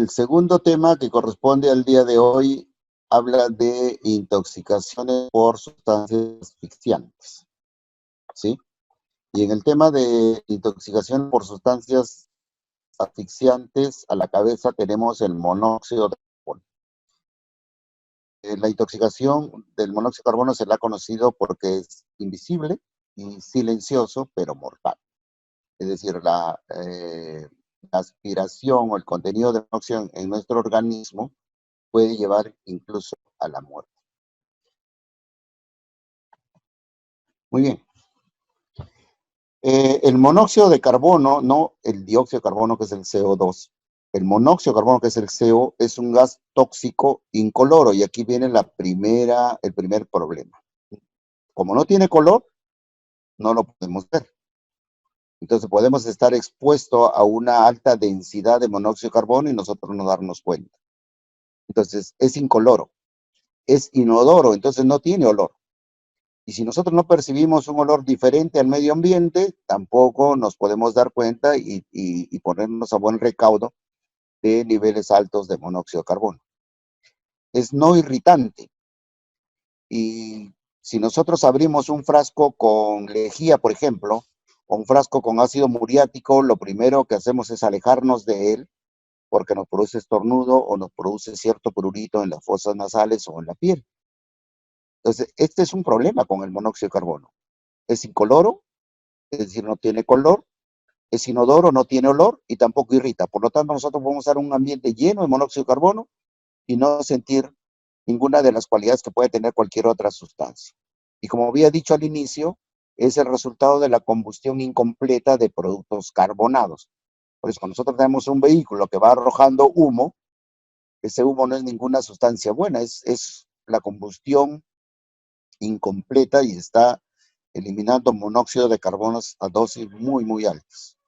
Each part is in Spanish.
El segundo tema que corresponde al día de hoy habla de intoxicaciones por sustancias asfixiantes, ¿sí? Y en el tema de intoxicación por sustancias asfixiantes, a la cabeza tenemos el monóxido de carbono. La intoxicación del monóxido de carbono se la ha conocido porque es invisible y silencioso, pero mortal. Es decir, la aspiración o el contenido de monóxido en nuestro organismo puede llevar incluso a la muerte. Muy bien. El monóxido de carbono, no el dióxido de carbono que es el CO2, el monóxido de carbono que es el CO es un gas tóxico incoloro y aquí viene el primer problema. Como no tiene color, no lo podemos ver. Entonces podemos estar expuestos a una alta densidad de monóxido de carbono y nosotros no darnos cuenta. Entonces es incoloro, es inodoro, entonces no tiene olor. Y si nosotros no percibimos un olor diferente al medio ambiente, tampoco nos podemos dar cuenta y ponernos a buen recaudo de niveles altos de monóxido de carbono. Es no irritante. Y si nosotros abrimos un frasco con lejía, por ejemplo, o un frasco con ácido muriático, lo primero que hacemos es alejarnos de él porque nos produce estornudo o nos produce cierto prurito en las fosas nasales o en la piel. Entonces, este es un problema con el monóxido de carbono. Es incoloro, es decir, no tiene color, es inodoro, no tiene olor y tampoco irrita. Por lo tanto, nosotros podemos estar en un ambiente lleno de monóxido de carbono y no sentir ninguna de las cualidades que puede tener cualquier otra sustancia. Y como había dicho al inicio, es el resultado de la combustión incompleta de productos carbonados. Por eso, cuando nosotros tenemos un vehículo que va arrojando humo, ese humo no es ninguna sustancia buena, es la combustión incompleta y está eliminando monóxido de carbono a dosis muy, muy altas.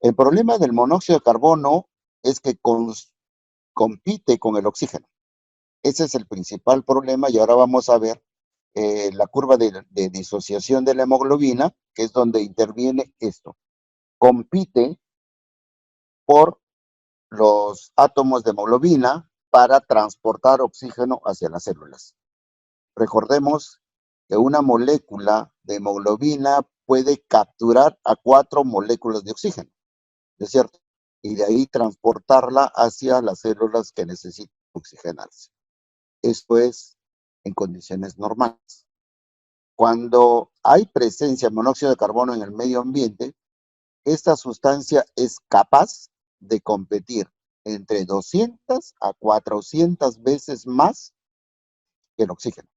El problema del monóxido de carbono es que compite con el oxígeno. Ese es el principal problema y ahora vamos a ver la curva de disociación de la hemoglobina, que es donde interviene esto. Compite por los átomos de hemoglobina para transportar oxígeno hacia las células. Recordemos que una molécula de hemoglobina puede capturar a 4 moléculas de oxígeno, ¿no es cierto? Y de ahí transportarla hacia las células que necesitan oxigenarse. Esto es en condiciones normales. Cuando hay presencia de monóxido de carbono en el medio ambiente, esta sustancia es capaz de competir entre 200 a 400 veces más que el oxígeno.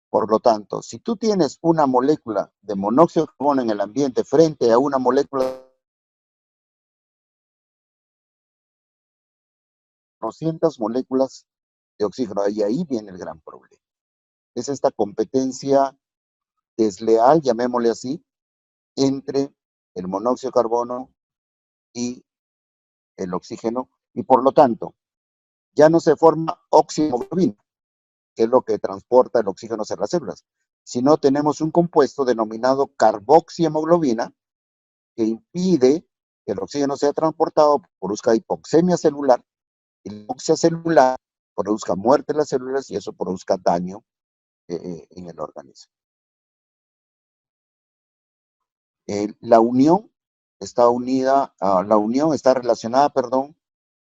Por lo tanto, si tú tienes una molécula de monóxido de carbono en el ambiente frente a una molécula de 200 moléculas de oxígeno, y ahí viene el gran problema. Es esta competencia desleal, llamémosle así, entre el monóxido de carbono y el oxígeno, y por lo tanto, ya no se forma oxihemoglobina, que es lo que transporta el oxígeno hacia las células, sino tenemos un compuesto denominado carboxihemoglobina que impide que el oxígeno sea transportado, produzca hipoxemia celular, y la hipoxia celular produzca muerte de las células y eso produzca daño en el organismo. La unión está relacionada,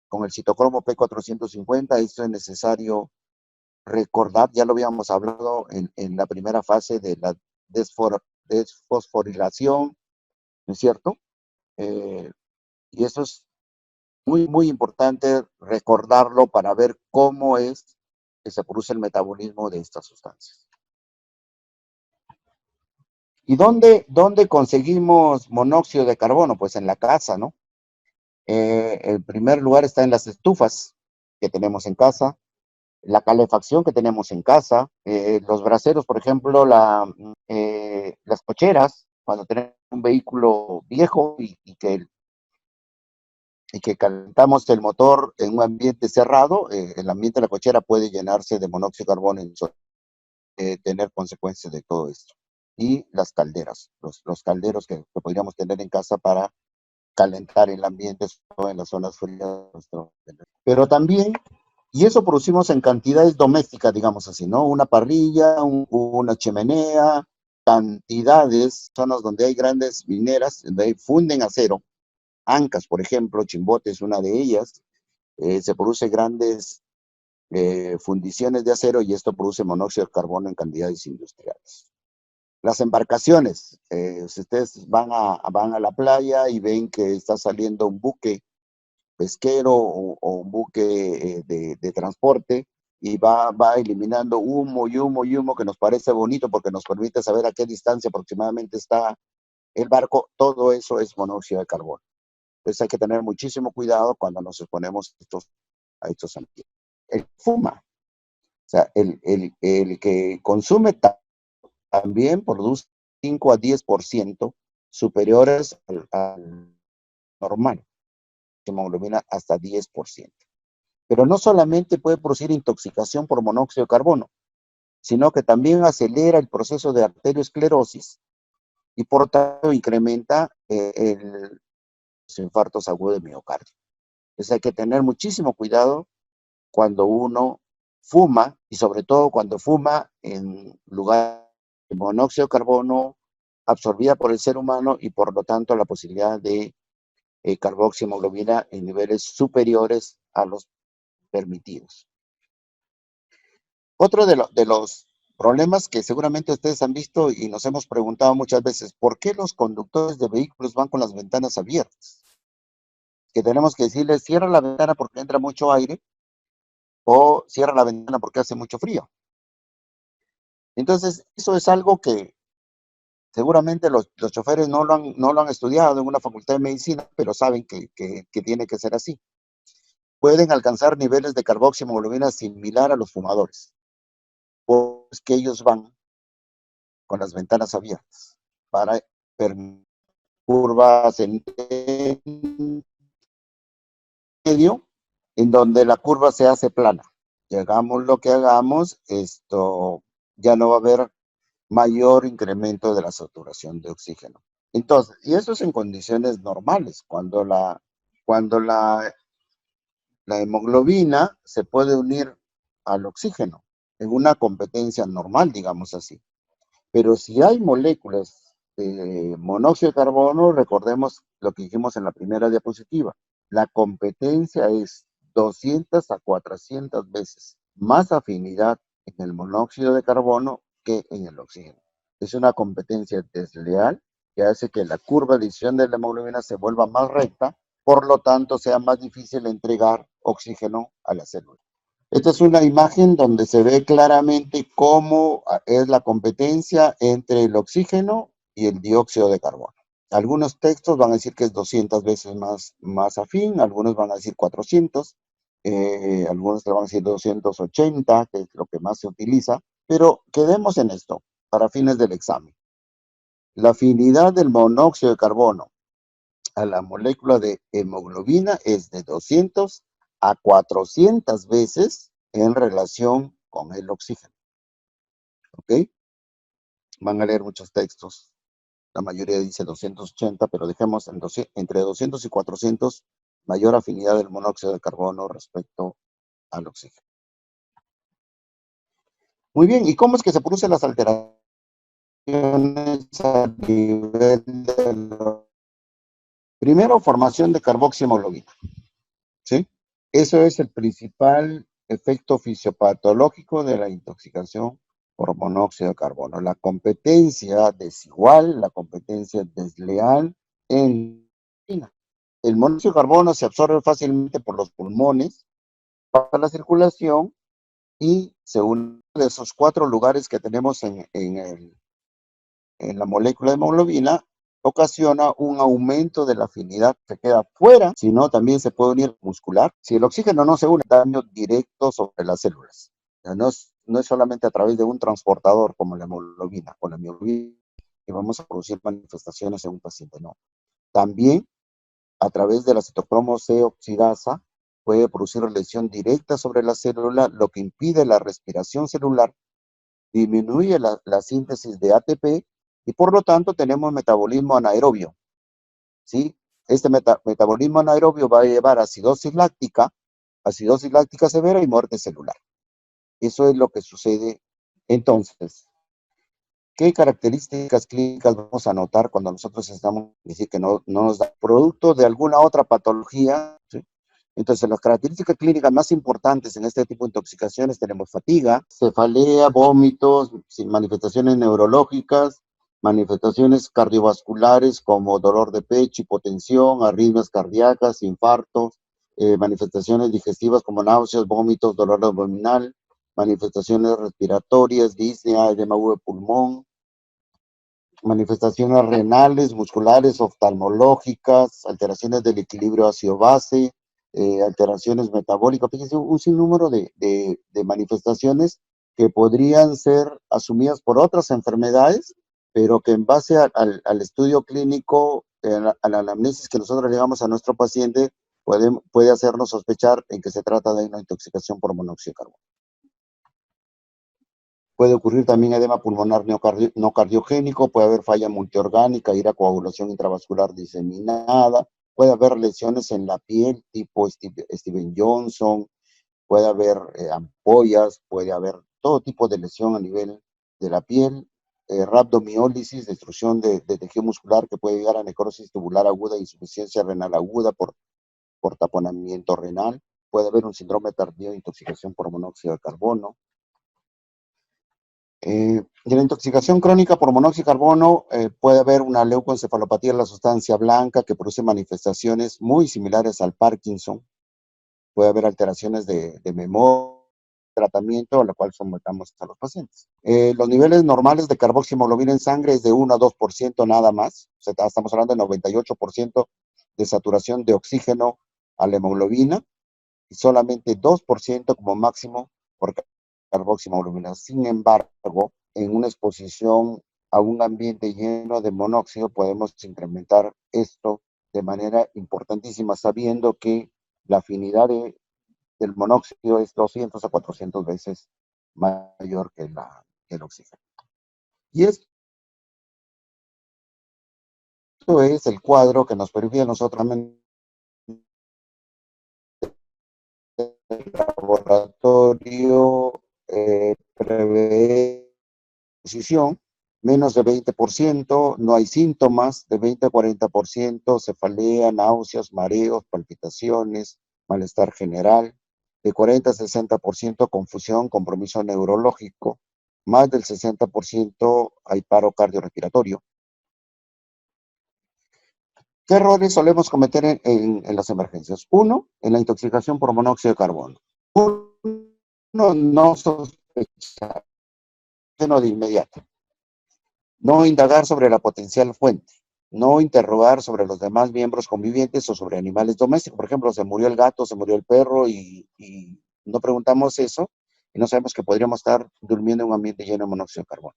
con el citocromo P450. Esto es necesario recordar, ya lo habíamos hablado en la primera fase de la desfosforilación, ¿no es cierto? Y eso es muy, muy importante recordarlo para ver cómo es que se produce el metabolismo de estas sustancias. ¿Y dónde conseguimos monóxido de carbono? Pues en la casa, ¿no? En primer lugar está en las estufas que tenemos en casa, la calefacción que tenemos en casa, los braseros, por ejemplo, las cocheras, cuando tenemos un vehículo viejo y que calentamos el motor en un ambiente cerrado, el ambiente de la cochera puede llenarse de monóxido de carbono y tener consecuencias de todo esto. Y las calderas, los calderos que podríamos tener en casa para calentar el ambiente, sobre todo en las zonas frías. Pero también, y eso producimos en cantidades domésticas, digamos así, ¿no? Una parrilla, una chimenea, cantidades, zonas donde hay grandes mineras, donde funden acero, Ancas, por ejemplo, Chimbote es una de ellas, se produce grandes fundiciones de acero y esto produce monóxido de carbono en cantidades industriales. Las embarcaciones, si ustedes van a la playa y ven que está saliendo un buque pesquero o un buque de transporte y va eliminando humo y humo y humo que nos parece bonito porque nos permite saber a qué distancia aproximadamente está el barco, todo eso es monóxido de carbono. Entonces hay que tener muchísimo cuidado cuando nos exponemos a estos ambientes. El fuma, o sea, el que consume también produce 5 a 10% superiores al normal, hemoglobina hasta 10%. Pero no solamente puede producir intoxicación por monóxido de carbono, sino que también acelera el proceso de arteriosclerosis y por tanto incrementa los infartos agudos de miocardio. Entonces hay que tener muchísimo cuidado cuando uno fuma y sobre todo cuando fuma en lugar de monóxido de carbono absorbida por el ser humano y por lo tanto la posibilidad de carboxiemoglobina en niveles superiores a los permitidos. Otro de los problemas que seguramente ustedes han visto y nos hemos preguntado muchas veces, ¿por qué los conductores de vehículos van con las ventanas abiertas? Que tenemos que decirles, cierra la ventana porque entra mucho aire o cierra la ventana porque hace mucho frío. Entonces, eso es algo que seguramente los choferes no lo han estudiado en una facultad de medicina, pero saben que tiene que ser así. Pueden alcanzar niveles de carboxiemoglobina similar a los fumadores, pues que ellos van con las ventanas abiertas para permitir curvas en medio, en donde la curva se hace plana. Y hagamos lo que hagamos, esto ya no va a haber mayor incremento de la saturación de oxígeno. Entonces, y eso es en condiciones normales, cuando la hemoglobina se puede unir al oxígeno en una competencia normal, digamos así. Pero si hay moléculas de monóxido de carbono, recordemos lo que dijimos en la primera diapositiva, la competencia es 200 a 400 veces más afinidad en el monóxido de carbono que en el oxígeno. Es una competencia desleal que hace que la curva de adición de la hemoglobina se vuelva más recta, por lo tanto sea más difícil entregar oxígeno a la célula. Esta es una imagen donde se ve claramente cómo es la competencia entre el oxígeno y el dióxido de carbono. Algunos textos van a decir que es 200 veces más afín, algunos van a decir 400, algunos van a decir 280, que es lo que más se utiliza, pero quedemos en esto para fines del examen. La afinidad del monóxido de carbono a la molécula de hemoglobina es de 200 a 400 veces en relación con el oxígeno. ¿Ok? Van a leer muchos textos. La mayoría dice 280, pero dejemos entre 200 y 400 mayor afinidad del monóxido de carbono respecto al oxígeno. Muy bien, ¿y cómo es que se producen las alteraciones a nivel de primero, formación de carboxiemoglobina, ¿sí? Eso es el principal efecto fisiopatológico de la intoxicación por monóxido de carbono. La competencia desigual, la competencia desleal en el monóxido de carbono se absorbe fácilmente por los pulmones, pasa la circulación y se une de esos 4 lugares que tenemos en la molécula de hemoglobina, ocasiona un aumento de la afinidad, se queda fuera, sino también se puede unir muscular. Si el oxígeno no se une, daño directo sobre las células. No es solamente a través de un transportador como la hemoglobina o la mioglobina que vamos a producir manifestaciones en un paciente, no. También a través de la citocromo C oxidasa puede producir lesión directa sobre la célula, lo que impide la respiración celular, disminuye la síntesis de ATP y por lo tanto tenemos metabolismo anaerobio, ¿sí? Este metabolismo anaerobio va a llevar a acidosis láctica severa y muerte celular. Eso es lo que sucede. Entonces, ¿qué características clínicas vamos a notar cuando nosotros estamos, decir que no nos da producto de alguna otra patología? ¿Sí? Entonces, las características clínicas más importantes en este tipo de intoxicaciones tenemos fatiga, cefalea, vómitos, manifestaciones neurológicas, manifestaciones cardiovasculares como dolor de pecho, hipotensión, arritmias cardíacas, infartos, manifestaciones digestivas como náuseas, vómitos, dolor abdominal, manifestaciones respiratorias, disnea, edema de pulmón, manifestaciones renales, musculares, oftalmológicas, alteraciones del equilibrio ácido-base, alteraciones metabólicas. Fíjense, un sinnúmero de manifestaciones que podrían ser asumidas por otras enfermedades, pero que en base al estudio clínico, a la anamnesis que nosotros le damos a nuestro paciente, puede hacernos sospechar en que se trata de una intoxicación por monóxido de carbono. Puede ocurrir también edema pulmonar no cardiogénico, puede haber falla multiorgánica, ir a coagulación intravascular diseminada, puede haber lesiones en la piel tipo Steven Johnson, puede haber ampollas, puede haber todo tipo de lesión a nivel de la piel, rhabdomiólisis, destrucción de tejido muscular que puede llegar a necrosis tubular aguda, insuficiencia renal aguda por taponamiento renal, puede haber un síndrome tardío de intoxicación por monóxido de carbono. De la intoxicación crónica por monóxido de carbono puede haber una leucoencefalopatía de la sustancia blanca que produce manifestaciones muy similares al Parkinson. Puede haber alteraciones de memoria, tratamiento, a la cual sometamos a los pacientes. Los niveles normales de carboxihemoglobina en sangre es de 1 a 2% nada más. O sea, estamos hablando de 98% de saturación de oxígeno a la hemoglobina y solamente 2% como máximo por carboxihemoglobina. Sin embargo, en una exposición a un ambiente lleno de monóxido podemos incrementar esto de manera importantísima, sabiendo que la afinidad del monóxido es 200 a 400 veces mayor que el oxígeno. Y esto es el cuadro que nos permite a nosotros en el laboratorio prever exposición, menos de 20%, no hay síntomas, de 20 a 40%, cefalea, náuseas, mareos, palpitaciones, malestar general, de 40 a 60% confusión, compromiso neurológico, más del 60% hay paro cardiorrespiratorio. ¿Qué errores solemos cometer en las emergencias? Uno, en la intoxicación por monóxido de carbono. Uno, no sospechar de inmediato. No indagar sobre la potencial fuente. No interrogar sobre los demás miembros convivientes o sobre animales domésticos. Por ejemplo, se murió el gato, se murió el perro y no preguntamos eso y no sabemos que podríamos estar durmiendo en un ambiente lleno de monóxido de carbono.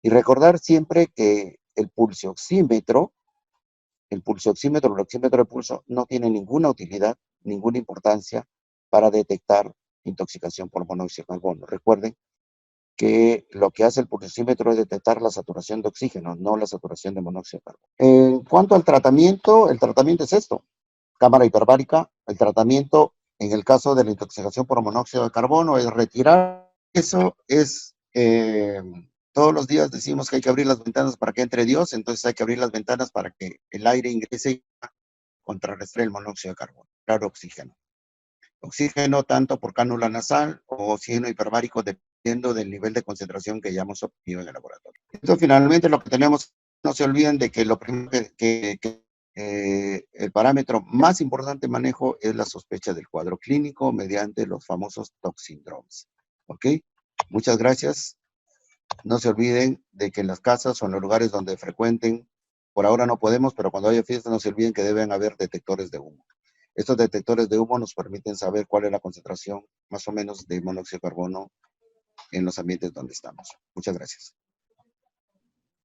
Y recordar siempre que el pulsioxímetro de pulso, no tiene ninguna utilidad, ninguna importancia para detectar intoxicación por monóxido de carbono. Recuerden que lo que hace el pulsímetro es detectar la saturación de oxígeno, no la saturación de monóxido de carbono. En cuanto al tratamiento, el tratamiento es esto: cámara hiperbárica. El tratamiento, en el caso de la intoxicación por monóxido de carbono, es retirar. Eso es, todos los días decimos que hay que abrir las ventanas para que entre Dios, entonces hay que abrir las ventanas para que el aire ingrese y contrarrestar el monóxido de carbono, claro, oxígeno. Oxígeno tanto por cánula nasal o oxígeno hiperbárico dependiendo del nivel de concentración que hayamos obtenido en el laboratorio. Esto finalmente lo que tenemos, no se olviden de que lo primero el parámetro más importante de manejo es la sospecha del cuadro clínico mediante los famosos toxindromes. ¿Ok? Muchas gracias. No se olviden de que en las casas o en los lugares donde frecuenten, por ahora no podemos, pero cuando haya fiestas no se olviden que deben haber detectores de humo. Estos detectores de humo nos permiten saber cuál es la concentración más o menos de monóxido de carbono en los ambientes donde estamos. Muchas gracias.